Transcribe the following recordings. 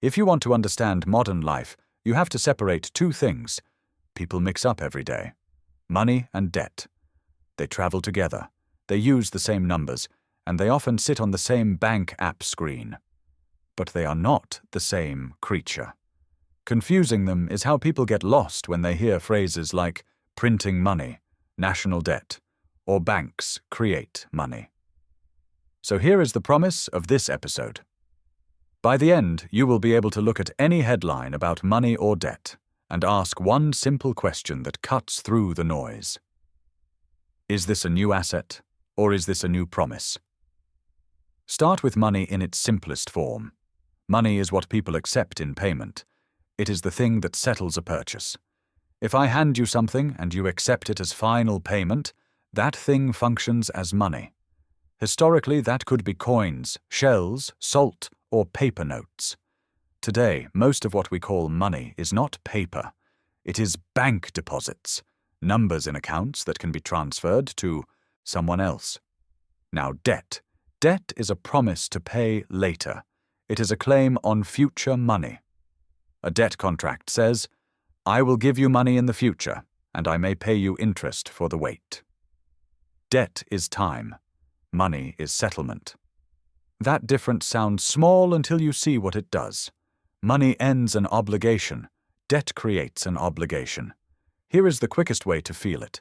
If you want to understand modern life, you have to separate two things people mix up every day: money and debt. They travel together, they use the same numbers, and they often sit on the same bank app screen. But they are not the same creature. Confusing them is how people get lost when they hear phrases like printing money, national debt, or banks create money. So here is the promise of this episode. By the end, you will be able to look at any headline about money or debt and ask one simple question that cuts through the noise. Is this a new asset, or is this a new promise? Start with money in its simplest form. Money is what people accept in payment. It is the thing that settles a purchase. If I hand you something and you accept it as final payment, that thing functions as money. Historically, that could be coins, shells, salt, or paper notes. Today, most of what we call money is not paper. It is bank deposits, numbers in accounts that can be transferred to someone else. Now, debt. Debt is a promise to pay later. It is a claim on future money. A debt contract says, I will give you money in the future, and I may pay you interest for the wait. Debt is time. Money is settlement. That difference sounds small until you see what it does. Money ends an obligation. Debt creates an obligation. Here is the quickest way to feel it.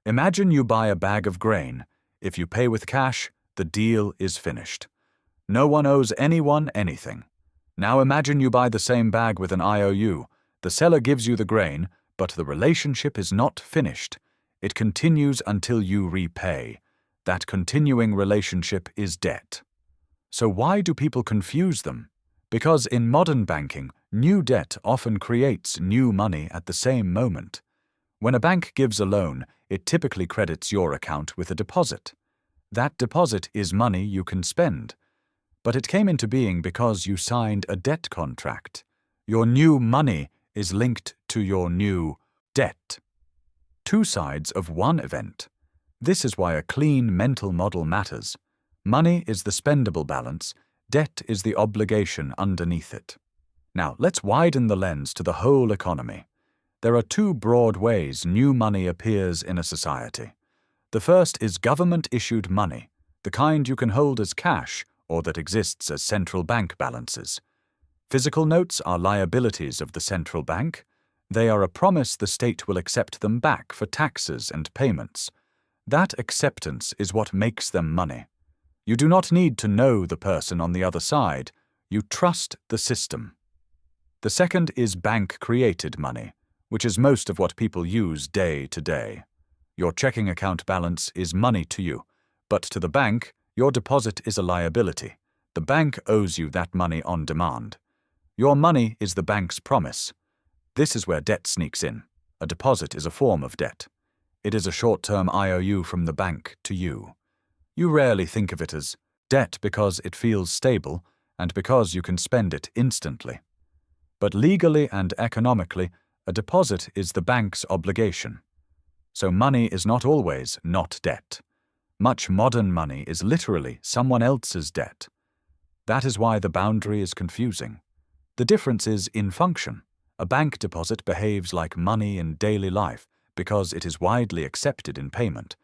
Imagine you buy a bag of grain. If you pay with cash, the deal is finished. No one owes anyone anything. Now imagine you buy the same bag with an IOU. The seller gives you the grain, but the relationship is not finished. It continues until you repay. That continuing relationship is debt. So why do people confuse them? Because in modern banking, new debt often creates new money at the same moment. When a bank gives a loan, it typically credits your account with a deposit. That deposit is money you can spend. But it came into being because you signed a debt contract. Your new money is linked to your new debt. Two sides of one event. This is why a clean mental model matters. Money is the spendable balance, debt is the obligation underneath it. Now, let's widen the lens to the whole economy. There are two broad ways new money appears in a society. The first is government-issued money, the kind you can hold as cash or that exists as central bank balances. Physical notes are liabilities of the central bank. They are a promise the state will accept them back for taxes and payments. That acceptance is what makes them money. You do not need to know the person on the other side. You trust the system. The second is bank-created money, which is most of what people use day to day. Your checking account balance is money to you, but to the bank, your deposit is a liability. The bank owes you that money on demand. Your money is the bank's promise. This is where debt sneaks in. A deposit is a form of debt. It is a short-term IOU from the bank to you. You rarely think of it as debt because it feels stable and because you can spend it instantly. But legally and economically, a deposit is the bank's obligation. So money is not always not debt. Much modern money is literally someone else's debt. That is why the boundary is confusing. The difference is in function. A bank deposit behaves like money in daily life because it is widely accepted in payment.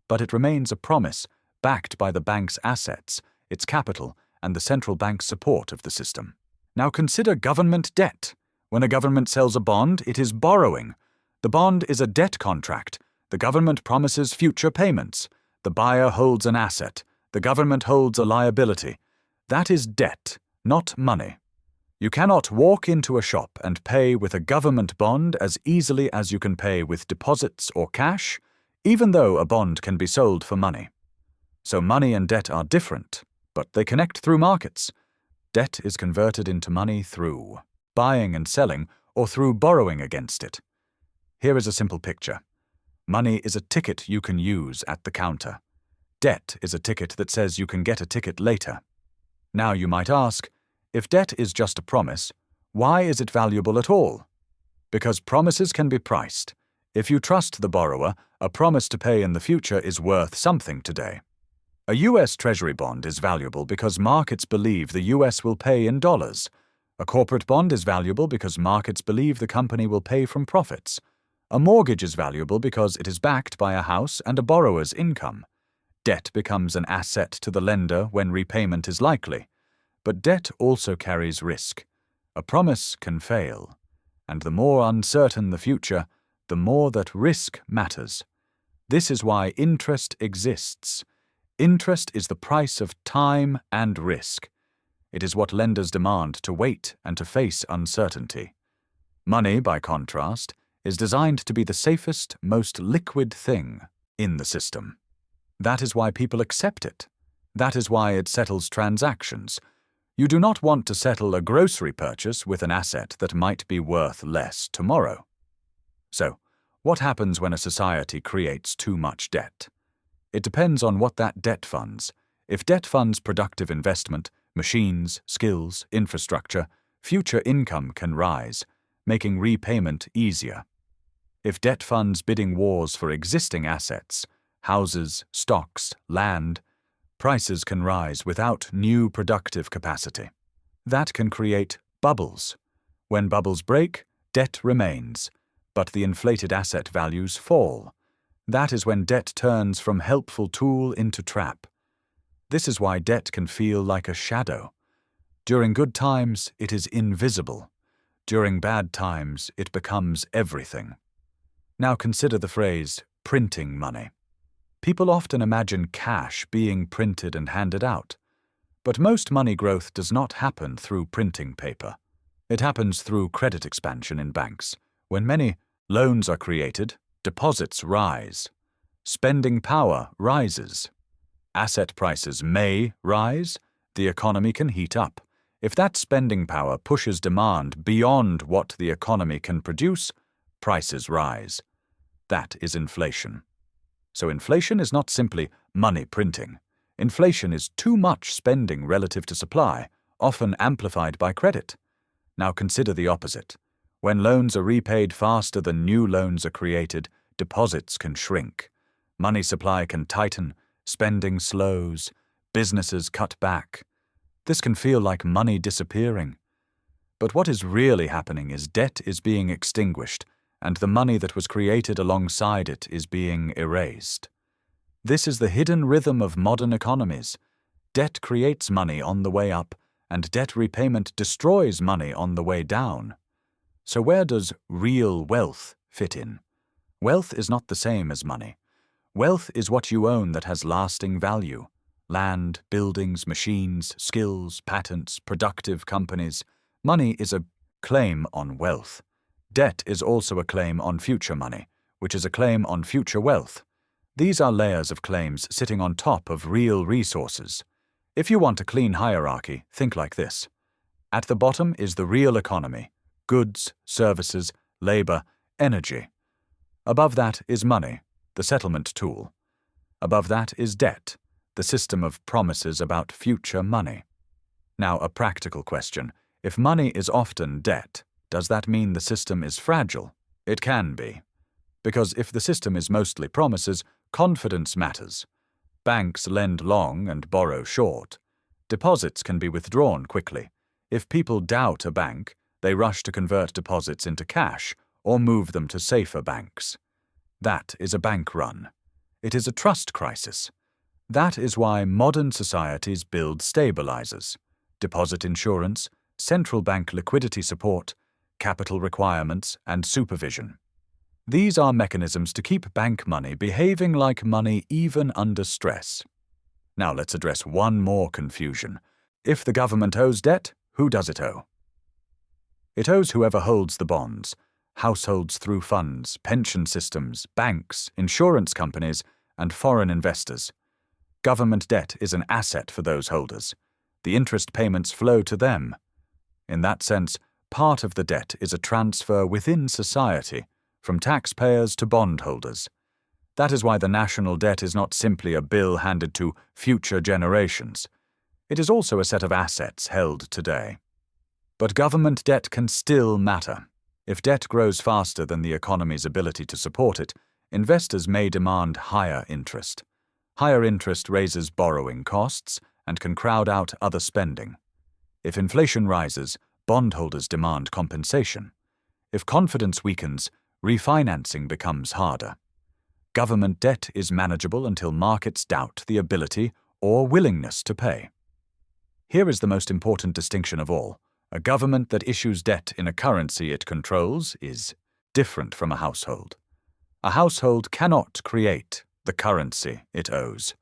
But it remains a promise backed by the bank's assets, its capital, and the central bank's support of the system. Now consider government debt. When a government sells a bond, it is borrowing. The bond is a debt contract. The government promises future payments. The buyer holds an asset. The government holds a liability. That is debt, not money. You cannot walk into a shop and pay with a government bond as easily as you can pay with deposits or cash, even though a bond can be sold for money. So money and debt are different, but they connect through markets. Debt is converted into money through buying and selling or through borrowing against it. Here is a simple picture. Money is a ticket you can use at the counter. Debt is a ticket that says you can get a ticket later. Now you might ask, if debt is just a promise, why is it valuable at all? Because promises can be priced. If you trust the borrower, a promise to pay in the future is worth something today. A U.S. Treasury bond is valuable because markets believe the U.S. will pay in dollars. A corporate bond is valuable because markets believe the company will pay from profits. A mortgage is valuable because it is backed by a house and a borrower's income. Debt becomes an asset to the lender when repayment is likely. But debt also carries risk. A promise can fail. And the more uncertain the future, the more that risk matters. This is why interest exists. Interest is the price of time and risk. It is what lenders demand to wait and to face uncertainty. Money, by contrast, is designed to be the safest, most liquid thing in the system. That is why people accept it. That is why it settles transactions. You do not want to settle a grocery purchase with an asset that might be worth less tomorrow. So, what happens when a society creates too much debt? It depends on what that debt funds. If debt funds productive investment, machines, skills, infrastructure, future income can rise, making repayment easier. If debt funds bidding wars for existing assets, houses, stocks, land, prices can rise without new productive capacity. That can create bubbles. When bubbles break, debt remains, but the inflated asset values fall. That is when debt turns from helpful tool into trap. This is why debt can feel like a shadow. During good times, it is invisible. During bad times, it becomes everything. Now consider the phrase, printing money. People often imagine cash being printed and handed out. But most money growth does not happen through printing paper. It happens through credit expansion in banks. When many loans are created, deposits rise. Spending power rises. Asset prices may rise. The economy can heat up. If that spending power pushes demand beyond what the economy can produce, prices rise. That is inflation. So inflation is not simply money printing. Inflation is too much spending relative to supply, often amplified by credit. Now consider the opposite. When loans are repaid faster than new loans are created, deposits can shrink. Money supply can tighten, spending slows, businesses cut back. This can feel like money disappearing. But what is really happening is debt is being extinguished, and the money that was created alongside it is being erased. This is the hidden rhythm of modern economies. Debt creates money on the way up, and debt repayment destroys money on the way down. So where does real wealth fit in? Wealth is not the same as money. Wealth is what you own that has lasting value. Land, buildings, machines, skills, patents, productive companies. Money is a claim on wealth. Debt is also a claim on future money, which is a claim on future wealth. These are layers of claims sitting on top of real resources. If you want a clean hierarchy, think like this. At the bottom is the real economy: goods, services, labor, energy. Above that is money, the settlement tool. Above that is debt, the system of promises about future money. Now, a practical question. If money is often debt, does that mean the system is fragile? It can be. Because if the system is mostly promises, confidence matters. Banks lend long and borrow short. Deposits can be withdrawn quickly. If people doubt a bank, they rush to convert deposits into cash or move them to safer banks. That is a bank run. It is a trust crisis. That is why modern societies build stabilizers: deposit insurance, central bank liquidity support, capital requirements, and supervision. These are mechanisms to keep bank money behaving like money even under stress. Now let's address one more confusion. If the government owes debt, who does it owe? It owes whoever holds the bonds: households through funds, pension systems, banks, insurance companies, and foreign investors. Government debt is an asset for those holders. The interest payments flow to them. In that sense, part of the debt is a transfer within society, from taxpayers to bondholders. That is why the national debt is not simply a bill handed to future generations. It is also a set of assets held today. But government debt can still matter. If debt grows faster than the economy's ability to support it, investors may demand higher interest. Higher interest raises borrowing costs and can crowd out other spending. If inflation rises, bondholders demand compensation. If confidence weakens, refinancing becomes harder. Government debt is manageable until markets doubt the ability or willingness to pay. Here is the most important distinction of all. A government that issues debt in a currency it controls is different from a household. A household cannot create the currency it owes.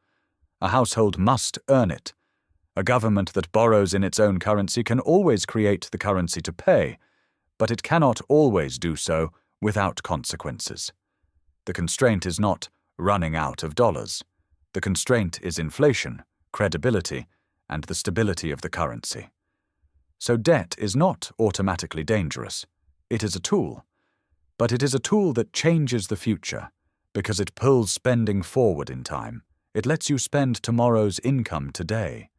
A household must earn it. A government that borrows in its own currency can always create the currency to pay, but it cannot always do so without consequences. The constraint is not running out of dollars. The constraint is inflation, credibility, and the stability of the currency. So debt is not automatically dangerous. It is a tool. But it is a tool that changes the future because it pulls spending forward in time. It lets you spend tomorrow's income today.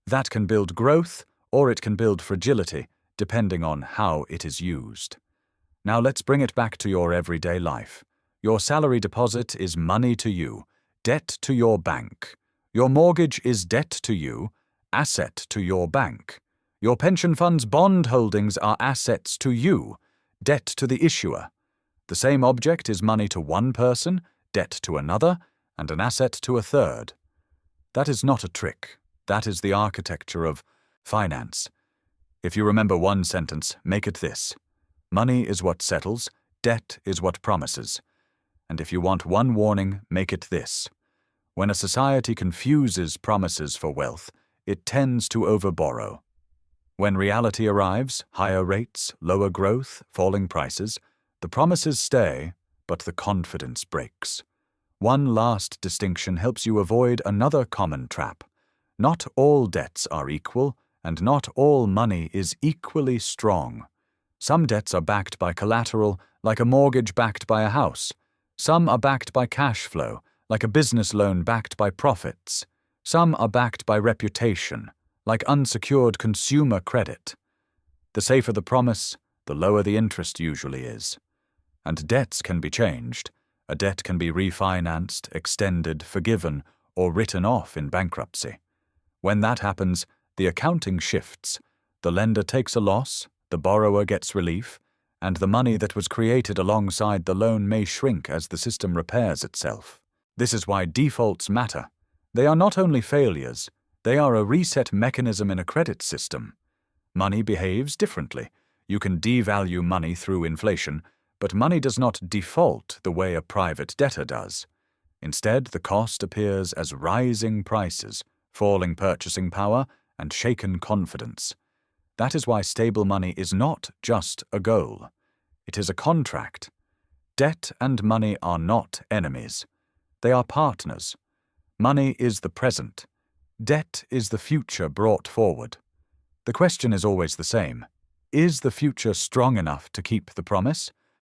That can build growth or it can build fragility, depending on how it is used. Now let's bring it back to your everyday life. Your salary deposit is money to you, debt to your bank. Your mortgage is debt to you, asset to your bank. Your pension fund's bond holdings are assets to you, debt to the issuer. The same object is money to one person, debt to another, and an asset to a third. That is not a trick. That is the architecture of finance. If you remember one sentence, make it this: money is what settles, debt is what promises. And if you want one warning, make it this: when a society confuses promises for wealth, it tends to overborrow. When reality arrives, higher rates, lower growth, falling prices, the promises stay, but the confidence breaks. One last distinction helps you avoid another common trap. Not all debts are equal, and not all money is equally strong. Some debts are backed by collateral, like a mortgage backed by a house. Some are backed by cash flow, like a business loan backed by profits. Some are backed by reputation, like unsecured consumer credit. The safer the promise, the lower the interest usually is. And debts can be changed. A debt can be refinanced, extended, forgiven, or written off in bankruptcy. When that happens, the accounting shifts. The lender takes a loss, the borrower gets relief, and the money that was created alongside the loan may shrink as the system repairs itself. This is why defaults matter. They are not only failures, they are a reset mechanism in a credit system. Money behaves differently. You can devalue money through inflation, but money does not default the way a private debtor does. Instead, the cost appears as rising prices, falling purchasing power, and shaken confidence. That is why stable money is not just a goal. It is a contract. Debt and money are not enemies. They are partners. Money is the present. Debt is the future brought forward. The question is always the same. Is the future strong enough to keep the promise?